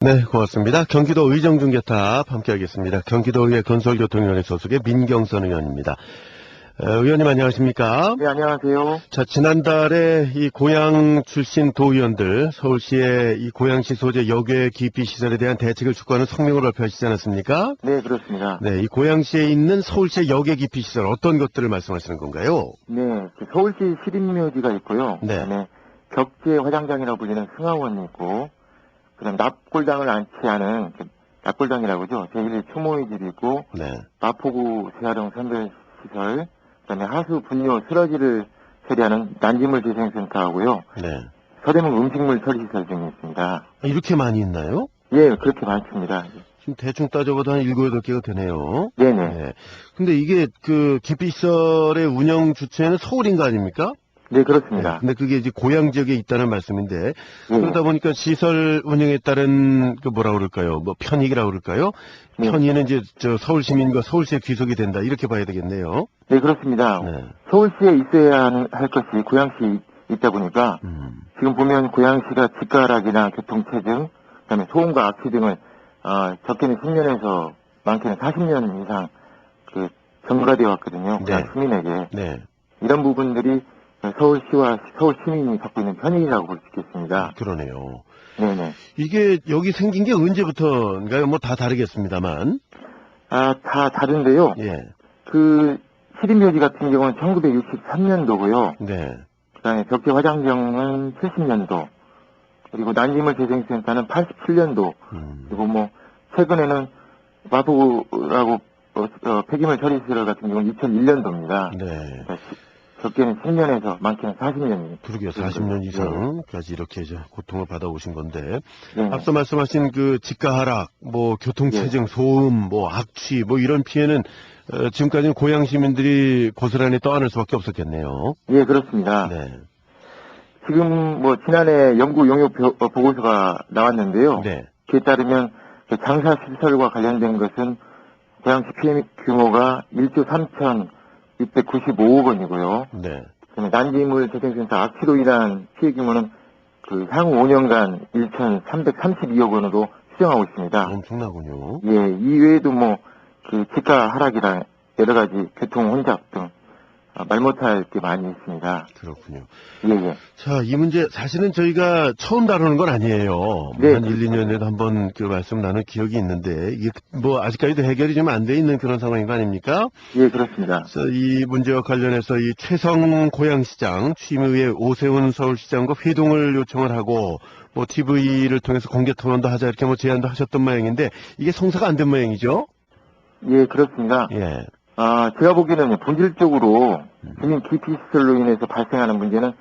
네, 고맙습니다. 경기도 의정중계탑 함께하겠습니다. 경기도의회 건설교통위원회 소속의 민경선 의원입니다. 의원님 안녕하십니까? 네, 안녕하세요. 자, 지난달에 이 고양 출신 도의원들 서울시의 이 고양시 소재 역외 기피 시설에 대한 대책을 촉구하는 성명을 발표하시지 않았습니까? 네, 그렇습니다. 네, 이 고양시에 있는 서울시의 역외 기피 시설 어떤 것들을 말씀하시는 건가요? 네, 서울시 시립묘지가 있고요. 네. 그다음에 격제 화장장이라고 불리는 승하원이 있고, 그다음에 납골당을 안치하는 납골당이라고 하죠. 제1 추모의 집이 있고, 네. 마포구 세아동 선별시설, 그다음에 하수 분뇨 쓰러지를 처리하는 난지물 재생센터하고요. 네. 서대문 음식물 처리시설 등이 있습니다. 이렇게 많이 있나요? 예, 그렇게 많습니다. 지금 대충 따져봐도 한 7, 8개가 되네요. 네네. 네. 근데 이게 그 기피시설의 운영 주체는 서울인 거 아닙니까? 네, 그렇습니다. 근데 그게 이제 고양 지역에 있다는 말씀인데, 예, 그러다 보니까 시설 운영에 따른 그 뭐라 그럴까요? 뭐 편익이라고 그럴까요? 네. 편의는 이제 저 서울 시민과 서울시에 귀속이 된다. 이렇게 봐야 되겠네요. 네, 그렇습니다. 네. 서울시에 있어야 할 것이 고양시에 있다 보니까 지금 보면 고양시가 집가락이나 교통체증, 그다음에 소음과 악취 등을 적게는 10년에서 많게는 40년 이상 전가되어 왔거든요. 고양 네. 시민에게. 네. 이런 부분들이 서울시와 서울 시민이 갖고 있는 편익이라고 볼 수 있겠습니다. 그러네요. 네네. 이게 여기 생긴 게 언제부터인가요? 뭐 다 다르겠습니다만. 다 다른데요. 예. 시립묘지 같은 경우는 1963년도고요. 네. 그다음에 격제 화장정은 70년도, 그리고 난지물 재생센터는 87년도, 그리고 뭐 최근에는 마포구라고 폐기물 처리시설 같은 경우는 2001년도입니다. 네. 적게는 10년에서 많게는 40년이. 그러게요. 40년 이상까지 이렇게 이제 고통을 받아오신 건데, 네. 앞서 말씀하신 그 집가 하락, 뭐 교통체증, 소음, 뭐 악취, 뭐 이런 피해는 지금까지는 고양 시민들이 고스란히 떠안을 수밖에 없었겠네요. 예, 그렇습니다. 네. 지금 뭐 지난해 연구 용역 보고서가 나왔는데요. 네. 그에 따르면 장사 시설과 관련된 것은 고양시 피해 규모가 1조 3,695억 원이고요. 네. 그다음에 난지물 재생센터 악취로 인한 피해 규모는 향후 5년간 1,332억 원으로 추정하고 있습니다. 엄청나군요. 예, 이외에도 뭐 집가 하락이랑 여러 가지 교통 혼잡 등 말 못할 게 많이 있습니다. 그렇군요. 예, 예. 자, 이 문제 사실은 저희가 처음 다루는 건 아니에요. 네, 한 1, 2년에도 한번 그 말씀 나눈 기억이 있는데, 이게 뭐 아직까지도 해결이 좀 안 돼 있는 그런 상황인 거 아닙니까? 예, 그렇습니다. 그래서 이 문제와 관련해서 이 최성 고양시장 취임 후에 오세훈 서울시장과 회동을 요청을 하고 뭐 TV를 통해서 공개 토론도 하자 이렇게 뭐 제안도 하셨던 모양인데 이게 성사가 안 된 모양이죠? 예, 그렇습니다. 예. 제가 보기에는 본질적으로 주민 기피 시설로 인해서 발생하는 문제는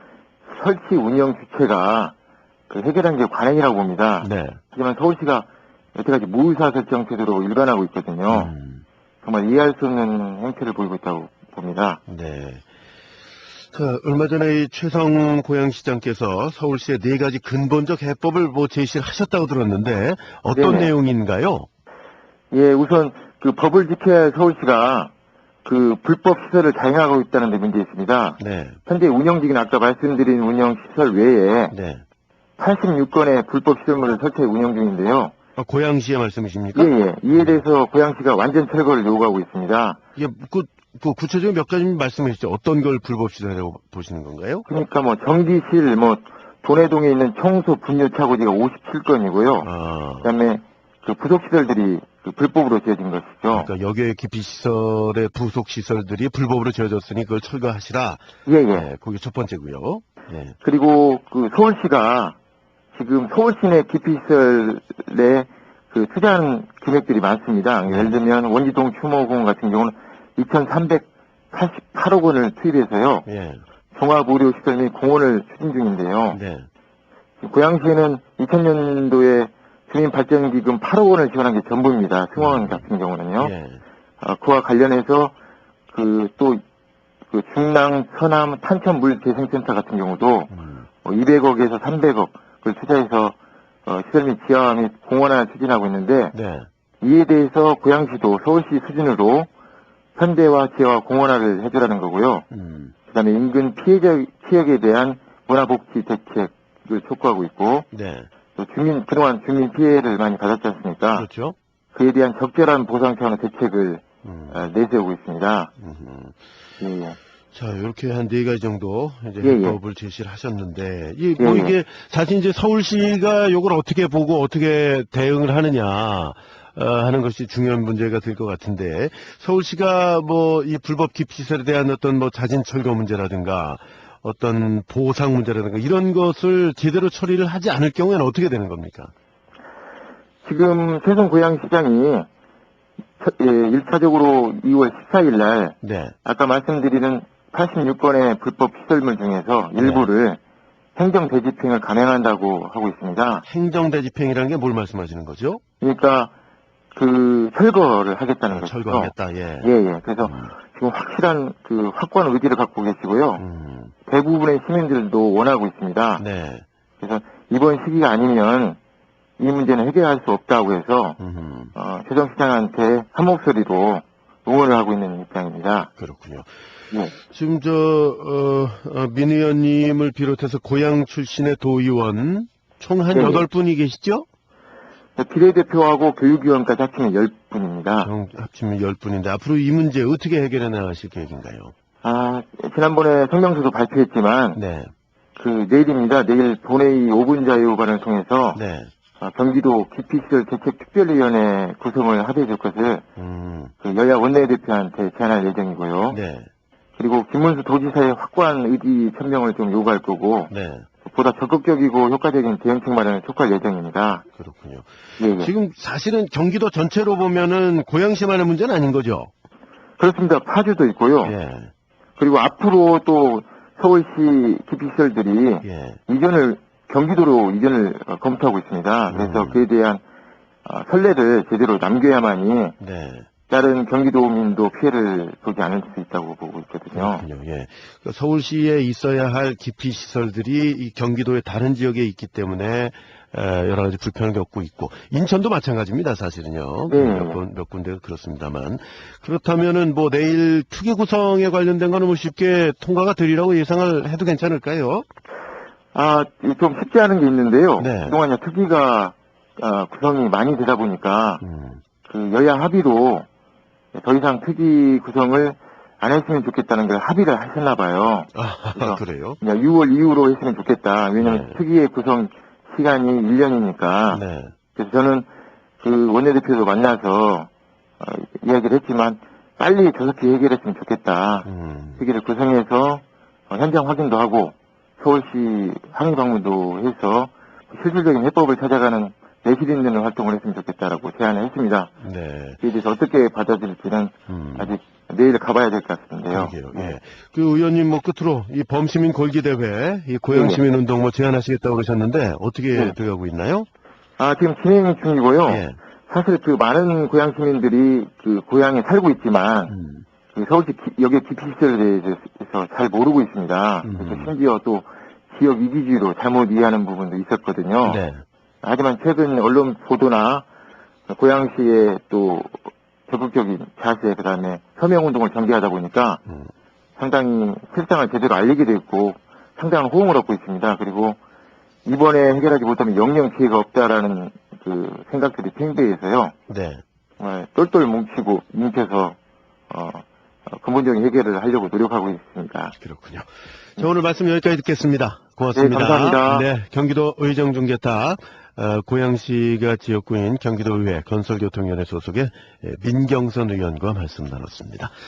설치 운영 주체가 해결한 게 관행이라고 봅니다. 네. 하지만 서울시가 여태까지 무의사결정 태도로 일관하고 있거든요. 정말 이해할 수 없는 행태를 보이고 있다고 봅니다. 네. 자, 얼마 전에 이 최성 고양시장께서 서울시에 4가지 근본적 해법을 뭐 제시를 하셨다고 들었는데 어떤 네네. 내용인가요? 예, 우선 법을 지켜야 할 서울시가 불법 시설을 자행하고 있다는 데 문제 있습니다. 네. 현재 운영 중인 아까 말씀드린 운영 시설 외에 네. 86건의 불법 시설물을 설치해 운영 중인데요. 고양시의 말씀이십니까? 예, 예. 이에 대해서 고양시가 완전 철거를 요구하고 있습니다. 예, 그 구체적인 몇 가지 말씀해 주시죠. 어떤 걸 불법 시설이라고 보시는 건가요? 그러니까 뭐 전기실, 도내동에 있는 청소 분뇨 차고지가 57건이고요. 그다음에 부속 시설들이 불법으로 지어진 것이죠. 그러니까 역외 기피 시설의 부속 시설들이 불법으로 지어졌으니 그걸 철거하시라. 예, 예. 네, 그게 첫 번째고요. 예. 그리고 서울시가 지금 서울시 내 기피 시설에 투자한 금액들이 많습니다. 예를 들면 원지동 추모공 같은 경우는 2,388억 원을 투입해서요. 예. 종합의료시설 및 공원을 추진 중인데요. 네. 고양시에는 2000년도에 주민발전기금 8억 원을 지원한 게 전부입니다. 승원 같은 경우는요. 예. 그와 관련해서 중랑, 서남, 탄천물재생센터 같은 경우도 200억에서 300억을 투자해서 시설 및 지하 및 공원화를 추진하고 있는데 네. 이에 대해서 고양시도 서울시 수준으로 현대화, 지하화, 공원화를 해주라는 거고요. 그다음에 인근 피해역에 대한 문화복지 대책을 촉구하고 있고, 네. 또 그동안 주민 피해를 많이 받았지 않습니까? 그렇죠. 그에 대한 적절한 보상 차원의 대책을 내세우고 있습니다. 예, 예. 자, 이렇게 한 4가지 정도 이제 예, 예. 해법을 제시를 하셨는데, 예, 예. 이게 사실 이제 서울시가 이걸 어떻게 보고 어떻게 대응을 하느냐, 하는 것이 중요한 문제가 될 것 같은데, 서울시가 뭐 이 불법 기피시설에 대한 어떤 뭐 자진 철거 문제라든가, 어떤 보상 문제라든가 이런 것을 제대로 처리를 하지 않을 경우에는 어떻게 되는 겁니까? 지금 세종고양시장이 1차적으로 2월 14일 날 네. 아까 말씀드리는 86건의 불법 시설물 중에서 일부를 행정 대집행을 감행한다고 하고 있습니다. 행정대집행이라는 게 뭘 말씀하시는 거죠? 그러니까 그 철거를 하겠다는 거죠. 철거하겠다, 예. 예, 예. 그래서 지금 확실한 그 확고한 의지를 갖고 계시고요. 대부분의 시민들도 원하고 있습니다. 네. 그래서 이번 시기가 아니면 이 문제는 해결할 수 없다고 해서 세종시장한테 한 목소리로 응원을 하고 있는 입장입니다. 그렇군요. 예. 지금 민 의원님을 비롯해서 고향 출신의 도의원 총 한 예, 예. 8분이 계시죠? 비례대표하고 교육위원까지 합치면 10분입니다. 합치면 10분인데 앞으로 이 문제 어떻게 해결해 나가실 계획인가요? 지난번에 성명서도 발표했지만 네. 내일입니다. 내일 본회의 5분 자유반을 통해서 네. 경기도 기피시설 대책특별위원회 구성을 합의해 줄 것을 여야 원내대표한테 제안할 예정이고요. 네. 그리고 김문수 도지사의 확고한 의지 천명을 좀 요구할 거고 네. 보다 적극적이고 효과적인 대응책 마련을 촉구할 예정입니다. 그렇군요. 예, 예. 지금 사실은 경기도 전체로 보면은 고양시만의 문제는 아닌 거죠? 그렇습니다. 파주도 있고요. 예. 그리고 앞으로 또 서울시 기피시설들이 예. 경기도로 이전을 검토하고 있습니다. 그래서 그에 대한 선례를 제대로 남겨야만이 네. 다른 경기도민도 피해를 보지 않을 수 있다고 보고 있거든요. 그렇군요. 예. 그러니까 서울시에 있어야 할 기피 시설들이 이 경기도의 다른 지역에 있기 때문에 여러 가지 불편을 겪고 있고 인천도 마찬가지입니다. 사실은요. 네. 몇 군데 그렇습니다만 그렇다면은 뭐 내일 투기 구성에 관련된 거는 뭐 쉽게 통과가 되리라고 예상을 해도 괜찮을까요? 좀 쉽지 않은 게 있는데요. 네. 그동안 투기가 구성이 많이 되다 보니까 그 여야 합의로 더 이상 투기 구성을 안 했으면 좋겠다는 걸 합의를 하셨나 봐요. 그래요? 그냥 6월 이후로 했으면 좋겠다. 왜냐하면 네. 투기의 구성 시간이 1년이니까. 네. 그래서 저는 그 원내대표도 만나서 이야기를 했지만 빨리 조속히 해결했으면 좋겠다. 투기를 구성해서 현장 확인도 하고 서울시 항의 방문도 해서 실질적인 해법을 찾아가는 내실 있는 활동을 했으면 좋겠다라고 제안을 했습니다. 네. 그에 대해서 어떻게 받아들일지는 아직 내일 가봐야 될 것 같은데요. 그러게요. 예. 그 의원님 뭐 끝으로 이 범시민 골기대회, 이 고양시민 운동 뭐 제안하시겠다고 그러셨는데 어떻게 돼가고 있나요? 지금 진행 중이고요. 예. 사실 그 많은 고향 시민들이 그 고향에 살고 있지만 그 서울시 여기 기피시설에 대해서 잘 모르고 있습니다. 그래서 심지어 또 지역 이기주의로 잘못 이해하는 부분도 있었거든요. 네. 하지만 최근 언론 보도나 고양시의 또 적극적인 자세, 그 다음에 서명운동을 전개하다 보니까 상당히 실상을 제대로 알리게 됐고 상당한 호응을 얻고 있습니다. 그리고 이번에 해결하지 못하면 영영 피해가 없다라는 그 생각들이 팽배해서요. 네. 정말 똘똘 뭉쳐서 근본적인 해결을 하려고 노력하고 있습니다. 그렇군요. 자, 오늘 말씀 여기까지 듣겠습니다. 고맙습니다. 네, 감사합니다. 네, 경기도 의정중개탑 고양시가 지역구인 경기도의회 건설교통위원회 소속의 민경선 의원과 말씀 나눴습니다.